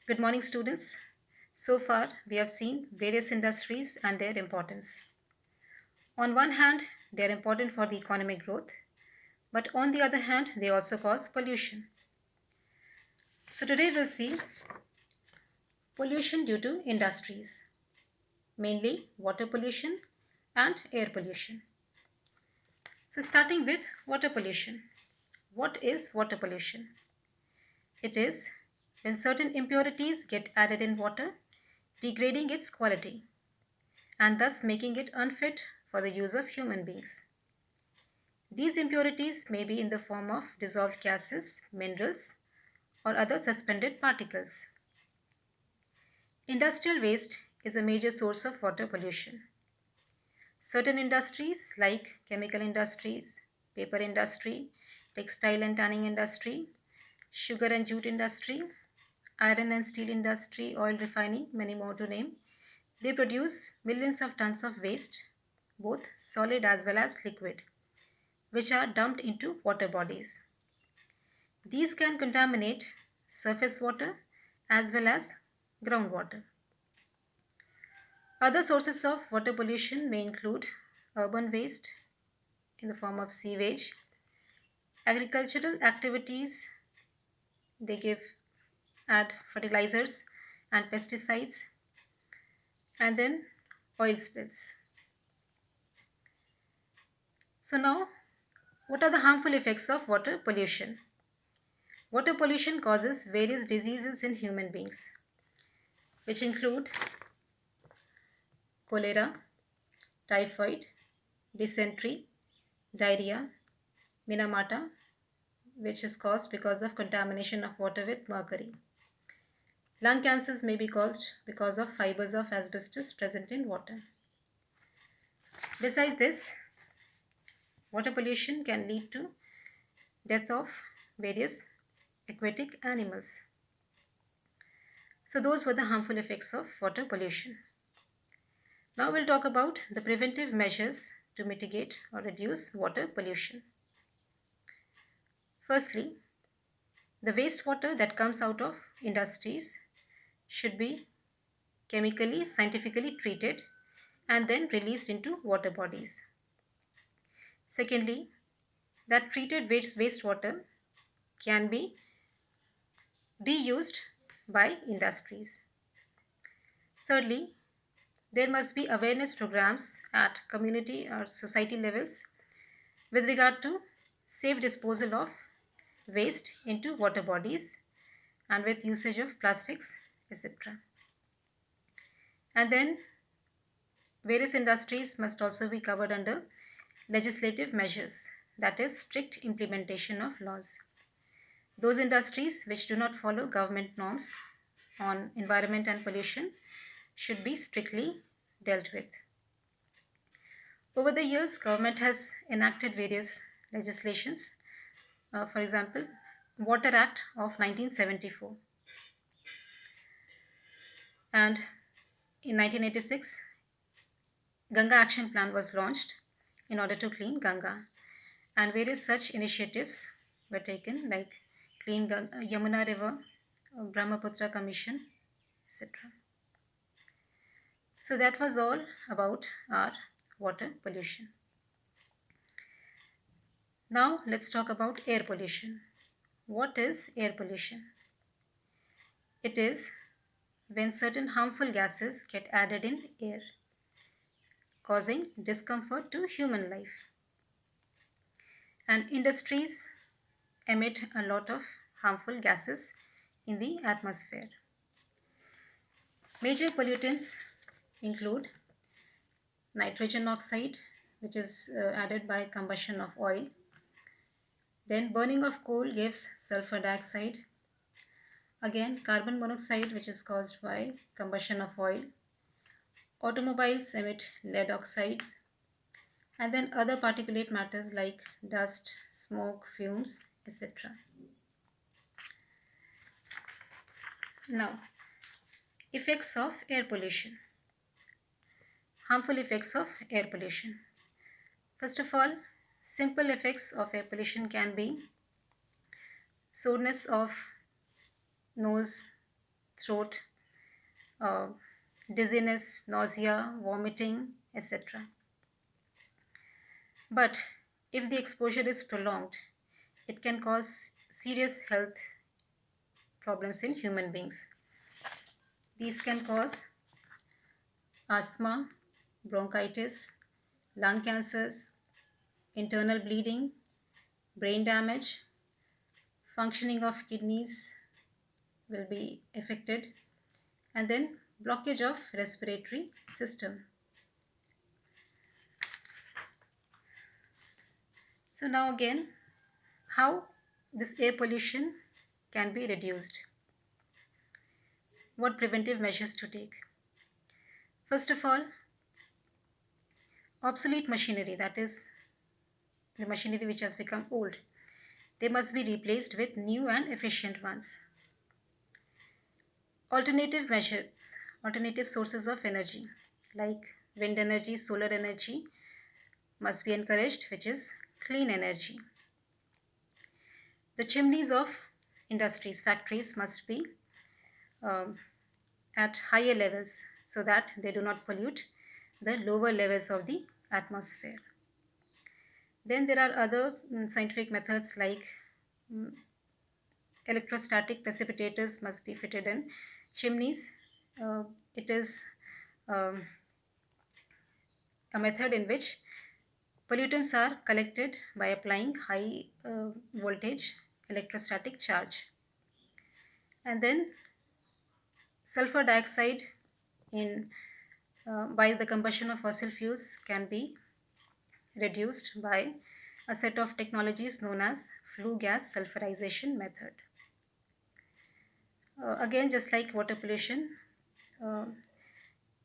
Good morning, students. So far, we have seen various industries and their importance. On one hand, they are important for the economic growth, but on the other hand, they also cause pollution. So today we'll see pollution due to industries, mainly water pollution and air pollution. So starting with water pollution. What is water pollution? It is when certain impurities get added in water, degrading its quality and thus making it unfit for the use of human beings. These impurities may be in the form of dissolved gases, minerals, or other suspended particles. Industrial waste is a major source of water pollution. Certain industries like chemical industries, paper industry, textile and tanning industry, sugar and jute industry, iron and steel industry, oil refining, many more to name, they produce millions of tons of waste, both solid as well as liquid, which are dumped into water bodies. These can contaminate surface water as well as groundwater. Other sources of water pollution may include urban waste in the form of sewage, agricultural activities, they add fertilizers and pesticides, and then oil spills. So now, what are the harmful effects of water pollution? Water pollution causes various diseases in human beings, which include cholera, typhoid, dysentery, diarrhea, Minamata, which is caused because of contamination of water with mercury. Lung cancers may be caused because of fibers of asbestos present in water. Besides this, water pollution can lead to death of various aquatic animals. So those were the harmful effects of water pollution. Now we'll talk about the preventive measures to mitigate or reduce water pollution. Firstly, the wastewater that comes out of industries should be chemically, scientifically treated and then released into water bodies. Secondly, that treated wastewater can be reused by industries. Thirdly, there must be awareness programs at community or society levels with regard to safe disposal of waste into water bodies and with usage of plastics, etc. And then various industries must also be covered under legislative measures, that is, strict implementation of laws. Those industries which do not follow government norms on environment and pollution should be strictly dealt with. Over the years, government has enacted various legislations. For example, Water Act of 1974, and in 1986, Ganga Action Plan was launched in order to clean Ganga, and various such initiatives were taken like Yamuna River, Brahmaputra Commission, etc. So that was all about our water pollution. Now let's talk about air pollution. What is air pollution? It is when certain harmful gases get added in air, causing discomfort to human life. And industries emit a lot of harmful gases in the atmosphere. Major pollutants include nitrogen oxide, which is added by combustion of oil. Then burning of coal gives sulfur dioxide. Again, carbon monoxide, which is caused by combustion of oil. Automobiles emit lead oxides. And then other particulate matters like dust, smoke, fumes, etc. Now, effects of air pollution. Harmful effects of air pollution. First of all, simple effects of air pollution can be soreness of nose, throat, uh, dizziness, nausea, vomiting, etc. But if the exposure is prolonged, it can cause serious health problems in human beings. These can cause asthma, bronchitis, lung cancers, internal bleeding, brain damage, functioning of kidneys will be affected, and then blockage of respiratory system. So now again, how this air pollution can be reduced? What preventive measures to take? First of all, obsolete machinery, that is the machinery which has become old, they must be replaced with new and efficient ones. Alternative measures, alternative sources of energy like wind energy, solar energy must be encouraged, which is clean energy. The chimneys of industries, factories must be um, at higher levels so that they do not pollute the lower levels of the atmosphere. Then there are other scientific methods like mm, electrostatic precipitators must be fitted in chimneys. It is um, a method in which pollutants are collected by applying high voltage electrostatic charge. And then sulfur dioxide in by the combustion of fossil fuels can be reduced by a set of technologies known as flue gas sulfurization method. Again, just like water pollution, uh,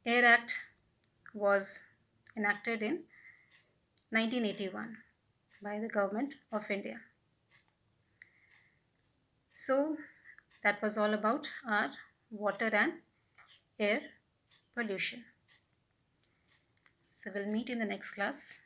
Air Act was enacted in 1981 by the government of India. So that was all about our water and air pollution. So we'll meet in the next class.